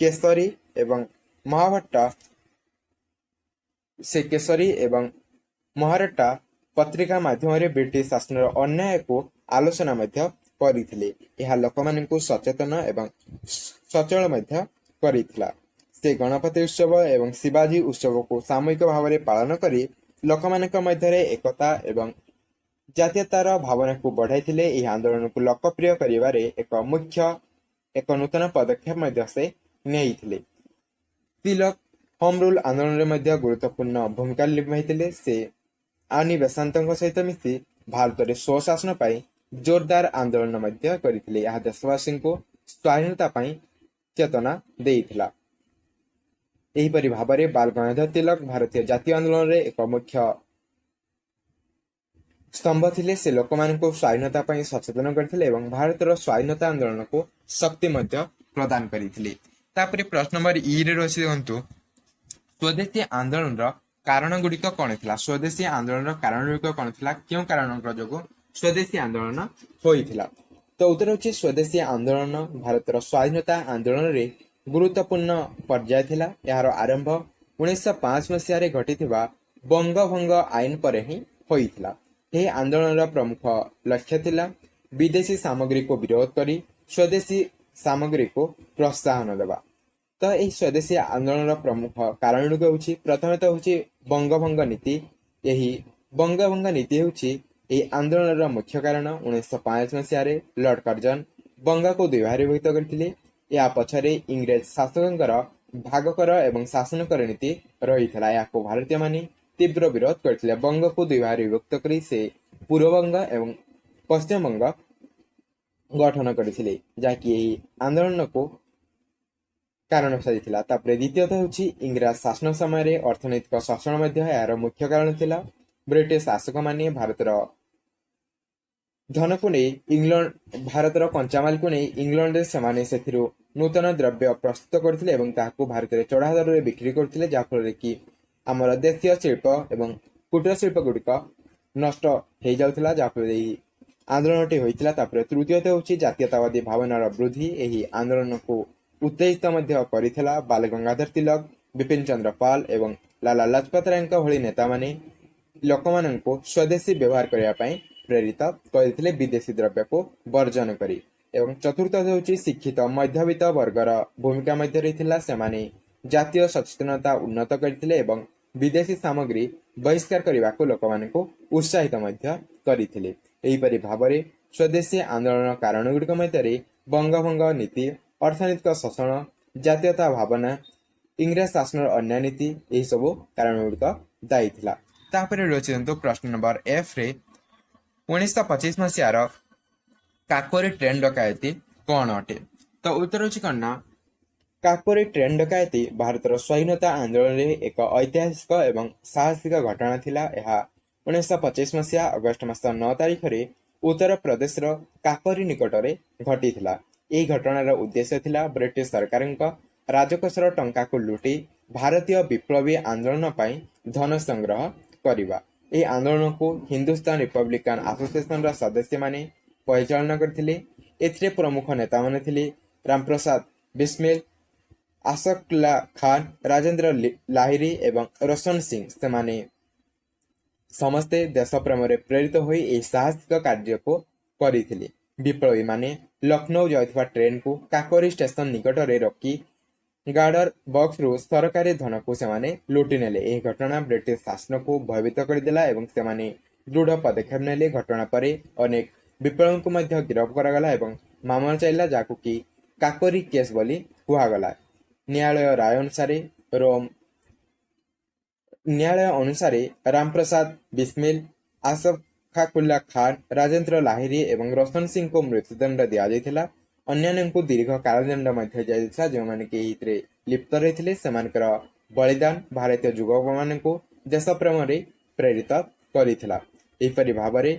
केसरी एवं महारट्टा पत्रिका माध्यम ब्रिटिश शासन अन्याय को आलोचना मध्य କରିଥିଲେ। ଏହା ଲୋକମାନଙ୍କୁ ସଚେତନ ଏବଂ ସଚଳ ମଧ୍ୟ କରିଥିଲା। ସେ ଗଣପତି ଉତ୍ସବ ଏବଂ ଶିବାଜୀ ଉତ୍ସବକୁ ସାମୂହିକ ଭାବରେ ପାଳନ କରି ଲୋକମାନଙ୍କ ମଧ୍ୟରେ ଏକତା ଏବଂ ଜାତୀୟତାର ଭାବନାକୁ ବଢ଼ାଇଥିଲେ। ଏହି ଆନ୍ଦୋଳନକୁ ଲୋକପ୍ରିୟ କରିବାରେ ଏକ ନୂତନ ପଦକ୍ଷେପ ମଧ୍ୟ ସେ ନେଇଥିଲେ। ତିଲକ ହୋମ ରୁଲ ଆନ୍ଦୋଳନରେ ମଧ୍ୟ ଗୁରୁତ୍ୱପୂର୍ଣ୍ଣ ଭୂମିକା ନିଭାଇଥିଲେ। ସେ ଆନି ବେସାନ୍ତଙ୍କ ସହିତ ମିଶି ଭାରତରେ ସ୍ୱଶାସନ ପାଇଁ ଜୋରଦାର ଆନ୍ଦୋଳନ ମଧ୍ୟ କରିଥିଲେ। ଏହା ଦେଶବାସୀଙ୍କୁ ସ୍ୱାଧୀନତା ପାଇଁ ଚେତନା ଦେଇଥିଲା। ଏହିପରି ଭାବରେ ବାଲ ଗଙ୍ଗାଧର ତିଲକ ଭାରତୀୟ ଜାତୀୟ ଆନ୍ଦୋଳନରେ ଏକ ମୁଖ୍ୟ ସ୍ତମ୍ଭ ଥିଲେ। ସେ ଲୋକମାନଙ୍କୁ ସ୍ୱାଧୀନତା ପାଇଁ ସଚେତନ କରିଥିଲେ ଏବଂ ଭାରତର ସ୍ୱାଧୀନତା ଆନ୍ଦୋଳନକୁ ଶକ୍ତି ମଧ୍ୟ ପ୍ରଦାନ କରିଥିଲେ। ତାପରେ ପ୍ରଶ୍ନ ନମ୍ବର ରେ ରହିଛି, ଦେଖନ୍ତୁ ସ୍ୱଦେଶୀ ଆନ୍ଦୋଳନର କାରଣ ଗୁଡ଼ିକ କ'ଣ ଥିଲା? ସ୍ୱଦେଶୀ ଆନ୍ଦୋଳନର କାରଣ ଗୁଡ଼ିକ କ'ଣ ଥିଲା? କେଉଁ କାରଣଙ୍କ ଯୋଗୁଁ ସ୍ୱଦେଶୀ ଆନ୍ଦୋଳନ ହୋଇଥିଲା? ତ ଉତ୍ତର ହେଉଛି ସ୍ୱଦେଶୀ ଆନ୍ଦୋଳନ ଭାରତର ସ୍ୱାଧୀନତା ଆନ୍ଦୋଳନରେ ଗୁରୁତ୍ୱପୂର୍ଣ୍ଣ ପର୍ଯ୍ୟାୟ ଥିଲା। ଏହାର ଆରମ୍ଭ 1905 ମସିହାରେ ଘଟିଥିବା ବଙ୍ଗଭଙ୍ଗ ଆଇନ ପରେ ହିଁ ହୋଇଥିଲା। ଏହି ଆନ୍ଦୋଳନର ପ୍ରମୁଖ ଲକ୍ଷ୍ୟ ଥିଲା ବିଦେଶୀ ସାମଗ୍ରୀକୁ ବିରୋଧ କରି ସ୍ୱଦେଶୀ ସାମଗ୍ରୀକୁ ପ୍ରୋତ୍ସାହନ ଦେବା। ତ ଏହି ସ୍ୱଦେଶୀ ଆନ୍ଦୋଳନର ପ୍ରମୁଖ କାରଣ ଗୁଡ଼ିକ ହେଉଛି, ପ୍ରଥମତଃ ହେଉଛି ବଙ୍ଗଭଙ୍ଗ ନୀତି। ଏହି ବଙ୍ଗଭଙ୍ଗ ନୀତି ହେଉଛି ଏହି ଆନ୍ଦୋଳନର ମୁଖ୍ୟ କାରଣ। 1905 ମସିହାରେ ଲର୍ଡ କର୍ଜନ ବଙ୍ଗକୁ ଦୁଇ ଭାଗରେ ବିଭକ୍ତ କରିଥିଲେ। ଏହା ପଛରେ ଇଂରେଜ ଶାସକଙ୍କର ଭାଗ କର ଏବଂ ଶାସନ କର ନୀତି ରହିଥିଲା। ଏହାକୁ ଭାରତୀୟମାନେ ତୀବ୍ର ବିରୋଧ କରିଥିଲେ। ବଙ୍ଗକୁ ଦୁଇ ଭାଗରେ ବିଭକ୍ତ କରି ସେ ପୂର୍ବବଙ୍ଗ ଏବଂ ପଶ୍ଚିମବଙ୍ଗ ଗଠନ କରିଥିଲେ, ଯାହାକି ଏହି ଆନ୍ଦୋଳନକୁ କାରଣ ସାଜିଥିଲା। ତାପରେ ଦ୍ୱିତୀୟତଃ ହେଉଛି ଇଂରାଜ ଶାସନ ସମୟରେ ଅର୍ଥନୈତିକ ଶୋଷଣ ମଧ୍ୟ ଏହାର ମୁଖ୍ୟ କାରଣ ଥିଲା। ବ୍ରିଟିଶ ଶାସକମାନେ ଭାରତର ଧନକୁ ନେଇ ଭାରତର କଞ୍ଚାମାଲକୁ ନେଇ ଇଂଲଣ୍ଡରେ ସେମାନେ ସେଥିରୁ ନୂତନ ଦ୍ରବ୍ୟ ପ୍ରସ୍ତୁତ କରୁଥିଲେ ଏବଂ ତାହାକୁ ଭାରତରେ ଚଢ଼ା ଦରରେ ବିକ୍ରି କରୁଥିଲେ, ଯାହାଫଳରେ କି ଆମର ଦେଶୀୟ ଶିଳ୍ପ ଏବଂ କୁଟୀର ଶିଳ୍ପ ଗୁଡ଼ିକ ନଷ୍ଟ ହେଇଯାଉଥିଲା, ଯାହାଫଳରେ ଏହି ଆନ୍ଦୋଳନଟି ହୋଇଥିଲା। ତାପରେ ତୃତୀୟତଃ ହେଉଛି ଜାତୀୟତାବାଦୀ ଭାବନାର ବୃଦ୍ଧି। ଏହି ଆନ୍ଦୋଳନକୁ ଉତ୍ତେଜିତ ମଧ୍ୟ କରିଥିଲା। ବାଲ ଗଙ୍ଗାଧର ତିଲକ, ବିପିନ ଚନ୍ଦ୍ର ପାଲ ଏବଂ ଲାଲା ଲାଜପତ ରାୟଙ୍କ ଭଳି ନେତାମାନେ ଲୋକମାନଙ୍କୁ ସ୍ୱଦେଶୀ ବ୍ୟବହାର କରିବା ପାଇଁ ପ୍ରେରିତ କରିଥିଲେ, ବିଦେଶୀ ଦ୍ରବ୍ୟକୁ ବର୍ଜନ କରି। ଏବଂ ଚତୁର୍ଥ ହେଉଛି ଶିକ୍ଷିତ ମଧ୍ୟବିତ୍ତ ବର୍ଗର ଭୂମିକା ମଧ୍ୟ ରହିଥିଲା। ସେମାନେ ଜାତୀୟ ସଚେତନତା ଉନ୍ନତ କରିଥିଲେ ଏବଂ ବିଦେଶୀ ସାମଗ୍ରୀ ବହିଷ୍କାର କରିବାକୁ ଲୋକମାନଙ୍କୁ ଉତ୍ସାହିତ ମଧ୍ୟ କରିଥିଲେ। ଏହିପରି ଭାବରେ ସ୍ୱଦେଶୀ ଆନ୍ଦୋଳନ କାରଣ ଗୁଡ଼ିକ ମଧ୍ୟରେ ବଙ୍ଗଭଙ୍ଗ ନୀତି, ଅର୍ଥନୈତିକ ଶୋଷଣ, ଜାତୀୟତା ଭାବନା, ଇଂରେଜ ଶାସନର ଅନ୍ୟାୟ ନୀତି, ଏହିସବୁ କାରଣ ଗୁଡ଼ିକ ଦାୟୀ ଥିଲା। ତାପରେ ରହିଛି ପ୍ରଶ୍ନ ନମ୍ବର ରେ 1925 ମସିହାର କାକୋରୀ ଟ୍ରେନ୍ ଡକାୟତି କ'ଣ ଅଟେ? ତ ଉତ୍ତର ହେଉଛି କ'ଣ ନା, କାକୋରୀ ଟ୍ରେନ୍ ଡକାୟତି ଭାରତର ସ୍ୱାଧୀନତା ଆନ୍ଦୋଳନରେ ଏକ ଐତିହାସିକ ଏବଂ ସାହସିକ ଘଟଣା ଥିଲା। ଏହା 1925 ମସିହା ଅଗଷ୍ଟ ମାସ 9 ତାରିଖରେ ଉତ୍ତରପ୍ରଦେଶର କାକୋରୀ ନିକଟରେ ଘଟିଥିଲା। ଏହି ଘଟଣାର ଉଦ୍ଦେଶ୍ୟ ଥିଲା ବ୍ରିଟିଶ ସରକାରଙ୍କ ରାଜକୋଷର ଟଙ୍କାକୁ ଲୁଟି ଭାରତୀୟ ବିପ୍ଳବୀ ଆନ୍ଦୋଳନ ପାଇଁ ଧନ ସଂଗ୍ରହ କରିବା। ଏହି ଆନ୍ଦୋଳନକୁ ହିନ୍ଦୁସ୍ତାନ ରିପବ୍ଲିକାନ ଆସୋସିଏସନର ସଦସ୍ୟମାନେ ପରିଚାଳନା କରିଥିଲେ। ଏଥିରେ ପ୍ରମୁଖ ନେତାମାନେ ଥିଲେ ରାମପ୍ରସାଦ ବିସ୍ମିଲ, ଆଶଫାକ ଖାନ, ରାଜେନ୍ଦ୍ର ଲାହିରୀ ଏବଂ ରୋଶନ ସିଂ। ସେମାନେ ସମସ୍ତେ ଦେଶ ପ୍ରେମରେ ପ୍ରେରିତ ହୋଇ ଏହି ସାହସିକ କାର୍ଯ୍ୟକୁ କରିଥିଲେ। ବିପ୍ଳବୀମାନେ ଲକ୍ଷ୍ନୌ ଯାଉଥିବା ଟ୍ରେନକୁ କାକୋରୀ ଷ୍ଟେସନ ନିକଟରେ ରୋକି ଗାର୍ଡର ବକ୍ସରୁ ସରକାରୀ ଧନକୁ ସେମାନେ ଲୁଟି ନେଲେ। ଏହି ଘଟଣା ବ୍ରିଟିଶ ଶାସନକୁ ଭୟଭୀତ କରିଦେଲା ଏବଂ ସେମାନେ ଦୃଢ ପଦକ୍ଷେପ ନେଲେ। ଘଟଣା ପରେ ଅନେକ ବିପ୍ଳବୀଙ୍କୁ ମଧ୍ୟ ଗିରଫ କରାଗଲା ଏବଂ ମାମଲା ଚାଲିଲା, ଯାହାକୁ କି କାକୋରୀ କେସ୍ ବୋଲି କୁହାଗଲା। ନ୍ୟାୟାଳୟ ଅନୁସାରେ ରାମପ୍ରସାଦ ବିସ୍ମିଲ, ଆଶଫାକୁଲ୍ଲା ଖାନ, ରାଜେନ୍ଦ୍ର ଲାହିରୀ ଏବଂ ରୋଶନ ସିଂଙ୍କୁ ମୃତ୍ୟୁଦଣ୍ଡ ଦିଆଯାଇଥିଲା। ଅନ୍ୟାନ୍ୟଙ୍କୁ ଦୀର୍ଘ କାରାଦଣ୍ଡ ମଧ୍ୟ ଦିଆଯାଇଥିଲା, ଯେଉଁମାନେ କି ଏଥିରେ ଲିପ୍ତ ରହିଥିଲେ। ସେମାନଙ୍କର ବଳିଦାନ ଭାରତୀୟ ଯୁବକମାନଙ୍କୁ ଦେଶ ପ୍ରେମରେ ପ୍ରେରିତ କରିଥିଲା। ଏହିପରି ଭାବରେ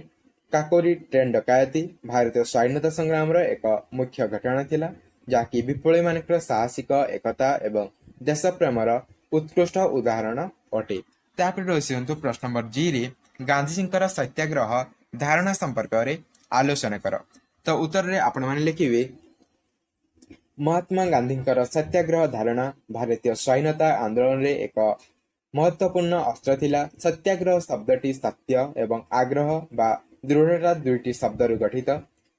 କାକୋରୀ ଟ୍ରେନ୍ ଡକାୟତି ଭାରତୀୟ ସ୍ୱାଧୀନତା ସଂଗ୍ରାମର ଏକ ମୁଖ୍ୟ ଘଟଣା ଥିଲା, ଯାହାକି ବିପ୍ଳବୀମାନଙ୍କର ସାହସିକ ଏକତା ଏବଂ ଦେଶ ପ୍ରେମର ଉତ୍କୃଷ୍ଟ ଉଦାହରଣ ଅଟେ। ତାପରେ ରହିଛି ପ୍ରଶ୍ନ ନମ୍ବର ରେ ଗାନ୍ଧୀଜୀଙ୍କର ସତ୍ୟାଗ୍ରହ ଧାରଣା ସମ୍ପର୍କରେ ଆଲୋଚନା କର। ତ ଉତ୍ତରରେ ଆପଣମାନେ ଲେଖିବେ, ମହାତ୍ମା ଗାନ୍ଧୀଙ୍କର ସତ୍ୟାଗ୍ରହ ଧାରଣା ଭାରତୀୟ ସ୍ୱାଧୀନତା ଆନ୍ଦୋଳନରେ ଏକ ମହତ୍ୱପୂର୍ଣ୍ଣ ଅସ୍ତ୍ର ଥିଲା। ସତ୍ୟାଗ୍ରହ ଶବ୍ଦଟି ସତ୍ୟ ଏବଂ ଆଗ୍ରହ ବା ଦୃଢ଼ତା ଦୁଇଟି ଶବ୍ଦରୁ ଗଠିତ।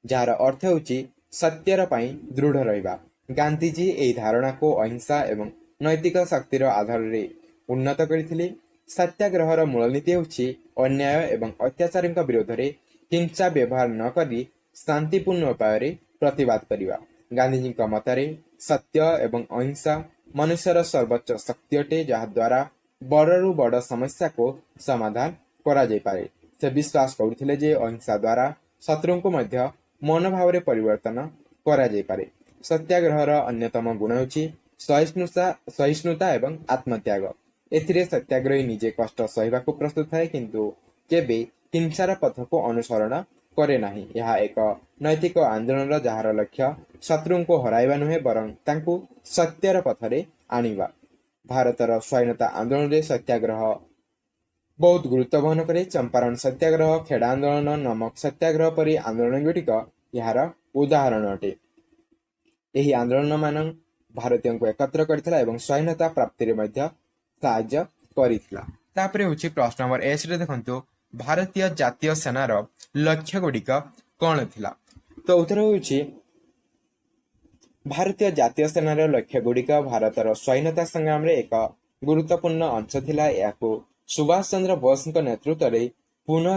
ଯାହାର ଅର୍ଥ ହେଉଛି ସତ୍ୟର ପାଇଁ ଦୃଢ଼ ରହିବା। ଗାନ୍ଧିଜୀ ଏହି ଧାରଣାକୁ ଅହିଂସା ଏବଂ ନୈତିକ ଶକ୍ତିର ଆଧାରରେ ଉନ୍ନତ କରିଥିଲେ। ସତ୍ୟାଗ୍ରହର ମୂଳନୀତି ହେଉଛି ଅନ୍ୟାୟ ଏବଂ ଅତ୍ୟାଚାରଙ୍କ ବିରୋଧରେ ହିଂସା ବ୍ୟବହାର ନ କରି ଶାନ୍ତିପୂର୍ଣ୍ଣ ଉପାୟରେ ପ୍ରତିବାଦ କରିବା। ଗାନ୍ଧିଜୀଙ୍କ ମତରେ ସତ୍ୟ ଏବଂ ଅହିଂସା ମନୁଷ୍ୟର ସର୍ବୋଚ୍ଚ ଶକ୍ତି ଅଟେ, ଯାହାଦ୍ୱାରା ବଡ଼ରୁ ବଡ଼ ସମସ୍ୟାକୁ ସମାଧାନ କରାଯାଇପାରେ। ସେ ବିଶ୍ୱାସ କରୁଥିଲେ ଯେ ଅହିଂସା ଦ୍ୱାରା ଶତ୍ରୁଙ୍କୁ ମଧ୍ୟ ମନୋଭାବରେ ପରିବର୍ତ୍ତନ କରାଯାଇପାରେ। ସତ୍ୟାଗ୍ରହର ଅନ୍ୟତମ ଗୁଣ ହେଉଛି ସହିଷ୍ଣୁତା ଏବଂ ଆତ୍ମତ୍ୟାଗ। ଏଥିରେ ସତ୍ୟାଗ୍ରହୀ ନିଜେ କଷ୍ଟ ସହିବାକୁ ପ୍ରସ୍ତୁତ ଥାଏ, କିନ୍ତୁ କେବେ ହିଂସାର ପଥକୁ ଅନୁସରଣ କରେ ନାହିଁ। ଏହା ଏକ ନୈତିକ ଆନ୍ଦୋଳନ ଯାହାର ଲକ୍ଷ୍ୟ ଶତ୍ରୁଙ୍କୁ ହରାଇବା ନୁହେଁ, ବରଂ ତାଙ୍କୁ ସତ୍ୟର ପଥରେ ଆଣିବା। ଭାରତର ସ୍ୱାଧୀନତା ଆନ୍ଦୋଳନରେ ସତ୍ୟାଗ୍ରହ ବହୁତ ଗୁରୁତ୍ୱ ବହନ କରେ। ଚମ୍ପାରଣ ସତ୍ୟାଗ୍ରହ, ଖେଡ଼ା ଆନ୍ଦୋଳନ, ନମକ ସତ୍ୟାଗ୍ରହ ପରି ଆନ୍ଦୋଳନଗୁଡ଼ିକ ଏହାର ଉଦାହରଣ ଅଟେ। ଏହି ଆନ୍ଦୋଳନମାନ ଭାରତୀୟଙ୍କୁ ଏକତ୍ର କରିଥିଲା ଏବଂ ସ୍ୱାଧୀନତା ପ୍ରାପ୍ତିରେ ମଧ୍ୟ ସାହାଯ୍ୟ କରିଥିଲା। ତାପରେ ହେଉଛି ପ୍ରଶ୍ନ ନମ୍ବର 8ରେ ଦେଖନ୍ତୁ, ଭାରତୀୟ ଜାତୀୟ ସେନାର ଲକ୍ଷ୍ୟ ଗୁଡ଼ିକ କ'ଣ ଥିଲା? ତ ଉତ୍ତର ହେଉଛି ଭାରତୀୟ ଜାତୀୟ ସେନାର ଲକ୍ଷ୍ୟ ଗୁଡ଼ିକ ଭାରତର ସ୍ୱାଧୀନତା ସଂଗ୍ରାମରେ ଏକ ଗୁରୁତ୍ୱପୂର୍ଣ୍ଣ ଅଂଶ ଥିଲା। ଏହାକୁ ସୁଭାଷ ଚନ୍ଦ୍ର ବୋଷଙ୍କ ନେତୃତ୍ୱରେ ପୁନଃ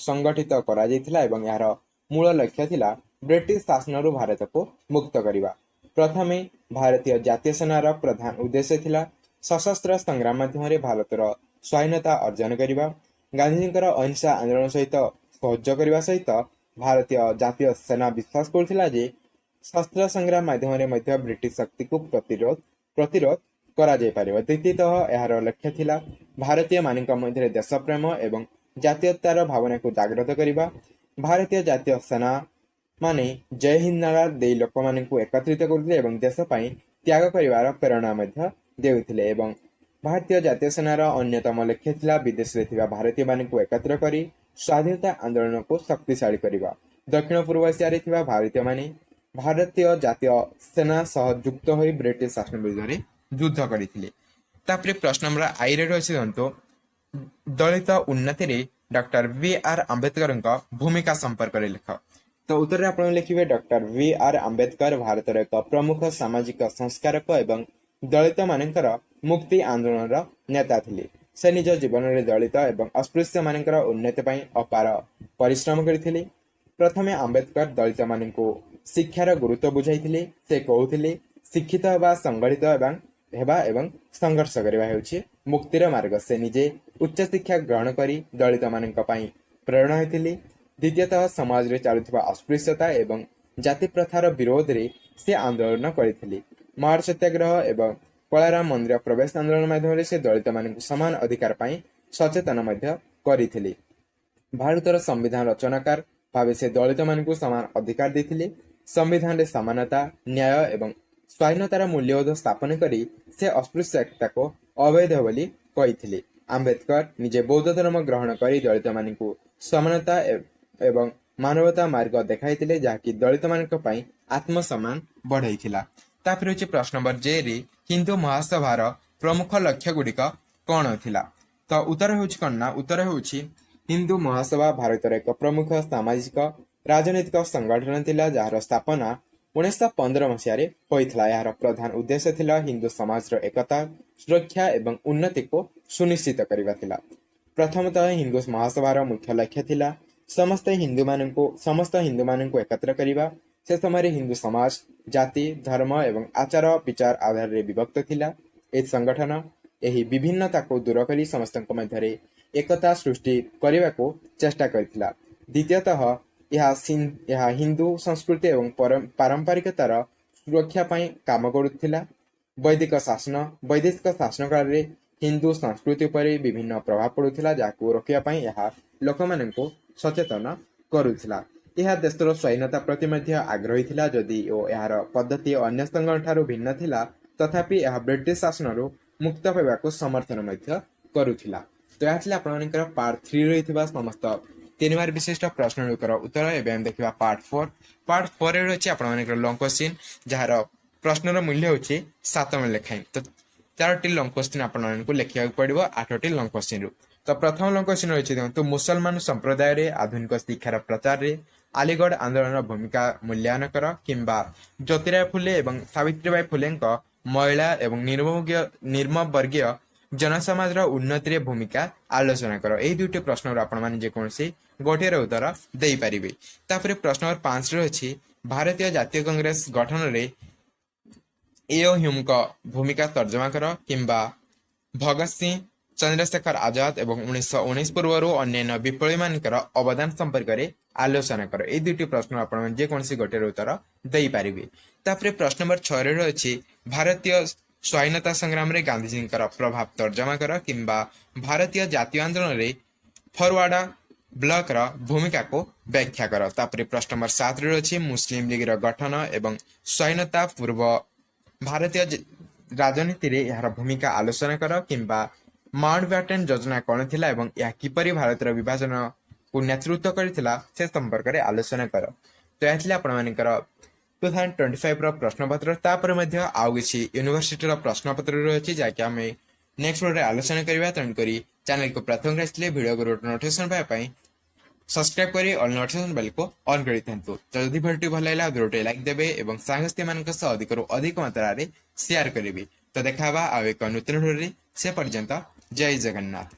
ସଂଗଠିତ କରାଯାଇଥିଲା ଏବଂ ଏହାର ମୂଳ ଲକ୍ଷ୍ୟ ଥିଲା ବ୍ରିଟିଶ ଶାସନରୁ ଭାରତକୁ ମୁକ୍ତ କରିବା। ପ୍ରଥମେ ଭାରତୀୟ ଜାତୀୟ ସେନାର ପ୍ରଧାନ ଉଦ୍ଦେଶ୍ୟ ଥିଲା ସଶସ୍ତ୍ର ସଂଗ୍ରାମ ମାଧ୍ୟମରେ ଭାରତର ସ୍ୱାଧୀନତା ଅର୍ଜନ କରିବା। ଗାନ୍ଧିଜୀଙ୍କର ଅହିଂସା ଆନ୍ଦୋଳନ ସହିତ ସହଯୋଗ କରିବା ସହିତ ଭାରତୀୟ ଜାତୀୟ ସେନା ବିଶ୍ୱାସ କରୁଥିଲା ଯେ ଶସ୍ତ୍ର ସଂଗ୍ରାମ ମାଧ୍ୟମରେ ମଧ୍ୟ ବ୍ରିଟିଶ ଶକ୍ତିକୁ ପ୍ରତିରୋଧ କରାଯାଇପାରିବ। ଦ୍ୱିତୀୟତଃ ଏହାର ଲକ୍ଷ୍ୟ ଥିଲା ଭାରତୀୟମାନଙ୍କ ମଧ୍ୟରେ ଦେଶପ୍ରେମ ଏବଂ ଜାତୀୟତାର ଭାବନାକୁ ଜାଗ୍ରତ କରିବା। ଭାରତୀୟ ଜାତୀୟ ସେନା ମାନେ ଜୟ ହିନ୍ଦ ନାରା ଦେଇ ଲୋକମାନଙ୍କୁ ଏକତ୍ରିତ କରୁଥିଲେ ଏବଂ ଦେଶ ପାଇଁ ତ୍ୟାଗ କରିବାର ପ୍ରେରଣା ମଧ୍ୟ ଦେଉଥିଲେ। ଏବଂ ଭାରତୀୟ ଜାତୀୟ ସେନାର ଅନ୍ୟତମ ଲକ୍ଷ୍ୟ ଥିଲା ବିଦେଶରେ ଥିବା ଭାରତୀୟମାନଙ୍କୁ ଏକତ୍ର କରି ସ୍ୱାଧୀନତା ଆନ୍ଦୋଳନକୁ ଶକ୍ତିଶାଳୀ କରିବା। ଦକ୍ଷିଣ ପୂର୍ବ ଏସିଆରେ ଥିବା ଭାରତୀୟମାନେ ଭାରତୀୟ ଜାତୀୟ ସେନା ସହ ଯୁକ୍ତ ହୋଇ ବ୍ରିଟିଶ ଶାସନ ବିରୁଦ୍ଧରେ ଯୁଦ୍ଧ କରିଥିଲେ। ତାପରେ ପ୍ରଶ୍ନ ନମ୍ବର 8ରେ ରହିଛି ଦେଖନ୍ତୁ, ଦଳିତ ଉନ୍ନତିରେ ଡକ୍ଟର ବି.ଆର. ଆମ୍ବେଦକରଙ୍କ ଭୂମିକା ସମ୍ପର୍କରେ ଲେଖ। ତ ଉତ୍ତରରେ ଆପଣ ଲେଖିବେ ଡକ୍ଟର ବି.ଆର. ଆମ୍ବେଦକର ଭାରତର ଏକ ପ୍ରମୁଖ ସାମାଜିକ ସଂସ୍କାରକ ଏବଂ ଦଳିତମାନଙ୍କର ମୁକ୍ତି ଆନ୍ଦୋଳନର ନେତା ଥିଲେ। ସେ ନିଜ ଜୀବନରେ ଦଳିତ ଏବଂ ଅସ୍ପୃଶ୍ୟମାନଙ୍କର ଉନ୍ନତି ପାଇଁ ଅପାର ପରିଶ୍ରମ କରିଥିଲେ। ପ୍ରଥମେ ଆମ୍ବେଦକର ଦଳିତମାନଙ୍କୁ ଶିକ୍ଷାର ଗୁରୁତ୍ୱ ବୁଝାଇଥିଲେ। ସେ କହୁଥିଲେ ଶିକ୍ଷିତ ହେବା ଏବଂ ସଂଘର୍ଷ କରିବା ହେଉଛି ମୁକ୍ତିର ମାର୍ଗ। ସେ ନିଜେ ଉଚ୍ଚଶିକ୍ଷା ଗ୍ରହଣ କରି ଦଳିତମାନଙ୍କ ପାଇଁ ପ୍ରେରଣା ହୋଇଥିଲେ। ଦ୍ୱିତୀୟତଃ ସମାଜରେ ଚାଲୁଥିବା ଅସ୍ପୃଶ୍ୟତା ଏବଂ ଜାତି ପ୍ରଥାର ବିରୋଧରେ ସେ ଆନ୍ଦୋଳନ କରିଥିଲେ। ମହାର ସତ୍ୟାଗ୍ରହ ଏବଂ କଳାରାମ ମନ୍ଦିର ପ୍ରବେଶ ଆନ୍ଦୋଳନ ମାଧ୍ୟମରେ ସେ ଦଳିତମାନଙ୍କୁ ସମାନ ଅଧିକାର ପାଇଁ ସଚେତନ ମଧ୍ୟ କରିଥିଲେ। ଭାରତର ସମ୍ବିଧାନ ରଚନାକାର ଭାବେ ସେ ଦଳିତମାନଙ୍କୁ ସମାନ ଅଧିକାର ଦେଇଥିଲେ। ସମ୍ବିଧାନରେ ସମାନତା, ନ୍ୟାୟ ଏବଂ ସ୍ୱାଧୀନତାର ମୂଲ୍ୟବୋଧ ସ୍ଥାପନ କରି ସେ ଅସ୍ପୃଶ୍ୟତାକୁ ଅବୈଧ ବୋଲି କହିଥିଲେ। ଆମ୍ବେଦକର ନିଜେ ବୌଦ୍ଧ ଧର୍ମ ଗ୍ରହଣ କରି ଦଳିତମାନଙ୍କୁ ସମାନତା ଏବଂ ମାନବତା ମାର୍ଗ ଦେଖାଇଥିଲେ, ଯାହାକି ଦଳିତମାନଙ୍କ ପାଇଁ ଆତ୍ମସମ୍ମାନ ବଢ଼ାଇଥିଲା। ତାପରେ ହେଉଛି ପ୍ରଶ୍ନ ନମ୍ବର 9ରେ ହିନ୍ଦୁ ମହାସଭାର ପ୍ରମୁଖ ଲକ୍ଷ୍ୟ ଗୁଡ଼ିକ କ'ଣ ଥିଲା? ତ ଉତ୍ତର ହେଉଛି କ'ଣ ନା, ଉତ୍ତର ହେଉଛି ହିନ୍ଦୁ ମହାସଭା ଭାରତର ଏକ ପ୍ରମୁଖ ସାମାଜିକ ରାଜନୈତିକ ସଂଗଠନ ଥିଲା, ଯାହାର ସ୍ଥାପନା 1915 ମସିହାରେ ହୋଇଥିଲା। ଏହାର ପ୍ରଧାନ ଉଦ୍ଦେଶ୍ୟ ଥିଲା ହିନ୍ଦୁ ସମାଜର ଏକତା, ସୁରକ୍ଷା ଏବଂ ଉନ୍ନତିକୁ ସୁନିଶ୍ଚିତ କରିବା ଥିଲା। ପ୍ରଥମତଃ ହିନ୍ଦୁ ମହାସଭାର ମୁଖ୍ୟ ଲକ୍ଷ୍ୟ ଥିଲା ସମସ୍ତ ହିନ୍ଦୁମାନଙ୍କୁ ଏକତ୍ର କରିବା। ସେ ସମୟରେ ହିନ୍ଦୁ ସମାଜ ଜାତି, ଧର୍ମ ଏବଂ ଆଚାର ବିଚାର ଆଧାରରେ ବିଭକ୍ତ ଥିଲା। ଏହି ସଂଗଠନ ଏହି ବିଭିନ୍ନତାକୁ ଦୂର କରି ସମସ୍ତଙ୍କ ମଧ୍ୟରେ ଏକତା ସୃଷ୍ଟି କରିବାକୁ ଚେଷ୍ଟା କରିଥିଲା। ଦ୍ୱିତୀୟତଃ ଏହା ହିନ୍ଦୁ ସଂସ୍କୃତି ଏବଂ ପାରମ୍ପରିକତାର ସୁରକ୍ଷା ପାଇଁ କାମ କରୁଥିଲା। ବୈଦିକ ଶାସନ କାଳରେ ହିନ୍ଦୁ ସଂସ୍କୃତି ଉପରେ ବିଭିନ୍ନ ପ୍ରଭାବ ପଡ଼ୁଥିଲା, ଯାହାକୁ ରୋକିବା ପାଇଁ ଏହା ଲୋକମାନଙ୍କୁ ସଚେତନ କରୁଥିଲା। ଏହା ଦେଶର ସ୍ୱାଧୀନତା ପ୍ରତି ମଧ୍ୟ ଆଗ୍ରହୀ ଥିଲା। ଯଦିଓ ଏହାର ପଦ୍ଧତି ଅନ୍ୟ ସଂଗଠନଠାରୁ ଭିନ୍ନ ଥିଲା, ତଥାପି ଏହା ବ୍ରିଟିଶ ଶାସନରୁ ମୁକ୍ତ ପାଇବାକୁ ସମର୍ଥନ ମଧ୍ୟ କରୁଥିଲା। ତ ଏହା ଥିଲା ଆପଣମାନଙ୍କର ପାର୍ଟ 3 ରହିଥିବା ସମସ୍ତ 3 ମାର୍କ ବିଶିଷ୍ଟ ପ୍ରଶ୍ନଗୁଡ଼ିକର ଉତ୍ତର। ଏବେ ଆମେ ଦେଖିବା ପାର୍ଟ 4। ପାର୍ଟ 4ରେ ରହିଛି ଆପଣମାନଙ୍କର ଲଙ୍ଗ କୋଶ୍ଚିନ୍, ଯାହାର ପ୍ରଶ୍ନର ମୂଲ୍ୟ ହେଉଛି 7 ମାର୍କ ଲେଖାଏଁ। ତ 4ଟି ଲଙ୍ଗ କୋଶ୍ଚିନ୍ ଆପଣମାନଙ୍କୁ ଲେଖିବାକୁ ପଡ଼ିବ 8ଟି ଲଙ୍ଗ କୋଶ୍ଚିନ୍ରୁ। ତ ପ୍ରଥମ ଲଙ୍ଗ କୋଶ୍ଚିନ୍ ରହିଛି ଦେଖନ୍ତୁ, ମୁସଲମାନ ସମ୍ପ୍ରଦାୟରେ ଆଧୁନିକ ଶିକ୍ଷାର ପ୍ରଚାରରେ ଆଲିଗଡ଼ ଆନ୍ଦୋଳନର ଭୂମିକା ମୂଲ୍ୟାୟନ କର କିମ୍ବା ଜ୍ୟୋତିରାୟ ଫୁଲେ ଏବଂ ସାବିତ୍ରୀବାଈ ଫୁଲେଙ୍କ ମହିଳା ଏବଂ ନିମ୍ନବର୍ଗୀୟ ଜନସମାଜର ଉନ୍ନତିରେ ଭୂମିକା ଆଲୋଚନା କର। ଏହି ଦୁଇଟି ପ୍ରଶ୍ନରୁ ଆପଣମାନେ ଯେକୌଣସି ଗୋଟିଏର ଉତ୍ତର ଦେଇପାରିବେ। ତାପରେ ପ୍ରଶ୍ନ ନମ୍ବର 5 ଅଛି ଭାରତୀୟ ଜାତୀୟ କଂଗ୍ରେସ ଗଠନରେ ଏଓ ହ୍ୟୁମଙ୍କ ଭୂମିକା ତର୍ଜମା କର କିମ୍ବା ଭଗତ ସିଂ, ଚନ୍ଦ୍ରଶେଖର ଆଜାଦ ଏବଂ 1919 ପୂର୍ବରୁ ଅନ୍ୟାନ୍ୟ ବିପ୍ଳବୀମାନଙ୍କର ଅବଦାନ ସମ୍ପର୍କରେ ଆଲୋଚନା କର। ଏହି ଦୁଇଟି ପ୍ରଶ୍ନ ଆପଣମାନେ ଯେକୌଣସି ଗୋଟିଏର ଉତ୍ତର ଦେଇପାରିବେ। ତାପରେ ପ୍ରଶ୍ନ ନମ୍ବର 6 ଅଛି ଭାରତୀୟ ସ୍ୱାଧୀନତା ସଂଗ୍ରାମରେ ଗାନ୍ଧିଜୀଙ୍କର ପ୍ରଭାବ ତର୍ଜମା କର କିମ୍ବା ଭାରତୀୟ ଜାତୀୟ ଆନ୍ଦୋଳନରେ ଫରୱାର୍ଡ ବ୍ଲକର ଭୂମିକାକୁ ବ୍ୟାଖ୍ୟା କର। ତାପରେ ପ୍ରଶ୍ନ ନମ୍ବର 7 ଅଛି ମୁସଲିମ ଲିଗର ଗଠନ ଏବଂ ସ୍ୱାଧୀନତା ପୂର୍ବ ଭାରତୀୟ ରାଜନୀତିରେ ଏହାର ଭୂମିକା ଆଲୋଚନା କର କିମ୍ବା ମାଉଣ୍ଟ ବ୍ୟାଟେନ୍ ଯୋଜନା କ'ଣ ଥିଲା ଏବଂ ଏହା କିପରି ଭାରତର ବିଭାଜନକୁ ନେତୃତ୍ୱ କରିଥିଲା ସେ ସମ୍ପର୍କରେ ଆଲୋଚନା କର। ତ ଏହା ଥିଲା ଆପଣମାନଙ୍କର 2025ର ପ୍ରଶ୍ନପତ୍ର। ତାପରେ ମଧ୍ୟ ଆଉ କିଛି ୟୁନିଭର୍ସିଟିର ପ୍ରଶ୍ନପତ୍ର ରହିଛି ଯାହାକି ଆମେ ନେକ୍ସଟ ଭିଡ଼ିଓରେ ଆଲୋଚନା କରିବା। ତେଣୁକରି ଚ୍ୟାନେଲକୁ ପ୍ରଥମ ଆସିଲେ ଭିଡ଼ିଓକୁ ନୋଟିଫିକେସନ ପାଇବା ପାଇଁ ସବସ୍କ୍ରାଇବ କରି ଅଲ୍ ନୋଟିଫିକେସନ ବେଲକୁ ଅନ୍ କରିଥାନ୍ତୁ। ତ ଯଦି ଭିଡ଼ିଓଟି ଭଲ ଲାଗିଲା ଭିଡ଼ିଓଟି ଲାଇକ୍ ଦେବେ ଏବଂ ସାଙ୍ଗସାଥୀମାନଙ୍କ ସହ ଅଧିକରୁ ଅଧିକ ମାତ୍ରାରେ ସେୟାର କରିବେ। ତ ଦେଖା ହେବା ଆଉ ଏକ ନୂତନ ଭିଡ଼ିଓରେ। ସେ ପର୍ଯ୍ୟନ୍ତ ଜୟ ଜଗନ୍ନାଥ।